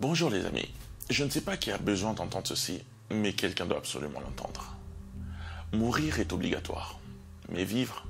Bonjour les amis, je ne sais pas qui a besoin d'entendre ceci, mais quelqu'un doit absolument l'entendre. Mourir est obligatoire, mais vivre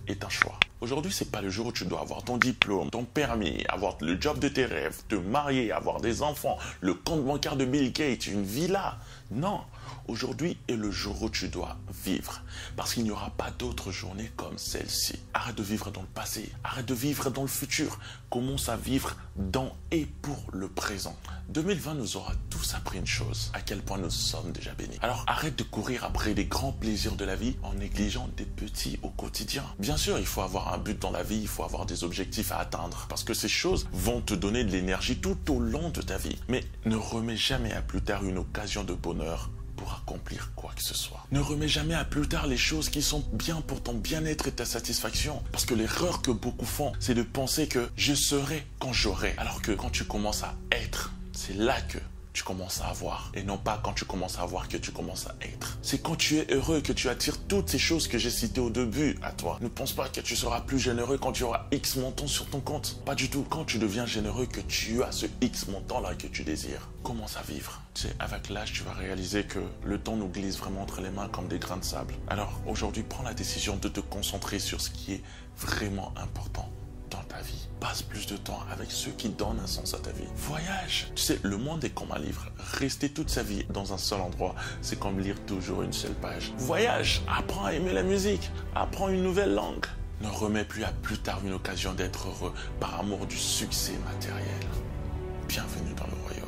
est un choix. Aujourd'hui, c'est pas le jour où tu dois avoir ton diplôme, ton permis, avoir le job de tes rêves, te marier, avoir des enfants, le compte bancaire de Bill Gates, une villa. Non, aujourd'hui est le jour où tu dois vivre, parce qu'il n'y aura pas d'autre journée comme celle-ci. Arrête de vivre dans le passé, arrête de vivre dans le futur, commence à vivre dans et pour le présent. 2020 nous aura tous appris une chose, à quel point nous sommes déjà bénis. Alors arrête de courir après les grands plaisirs de la vie en négligeant des petits au quotidien. Bien sûr, il faut avoir un but dans la vie, il faut avoir des objectifs à atteindre, parce que ces choses vont te donner de l'énergie tout au long de ta vie. Mais ne remets jamais à plus tard une occasion de bonheur pour accomplir quoi que ce soit. Ne remets jamais à plus tard les choses qui sont bien pour ton bien-être et ta satisfaction. Parce que l'erreur que beaucoup font, c'est de penser que je serai quand j'aurai. Alors que quand tu commences à être, c'est là que tu commences à avoir. Et non pas quand tu commences à avoir que tu commences à être. C'est quand tu es heureux que tu attires toutes ces choses que j'ai citées au début à toi. Ne pense pas que tu seras plus généreux quand tu auras X montant sur ton compte. Pas du tout. Quand tu deviens généreux que tu as ce X montant là que tu désires. Commence à vivre. Tu sais, avec l'âge, tu vas réaliser que le temps nous glisse vraiment entre les mains comme des grains de sable. Alors aujourd'hui, prends la décision de te concentrer sur ce qui est vraiment important dans ta vie. Passe plus de temps avec ceux qui donnent un sens à ta vie. Voyage. Tu sais, le monde est comme un livre. Rester toute sa vie dans un seul endroit, c'est comme lire toujours une seule page. Voyage. Apprends à aimer la musique. Apprends une nouvelle langue. Ne remets plus à plus tard une occasion d'être heureux par amour du succès matériel. Bienvenue dans le royaume.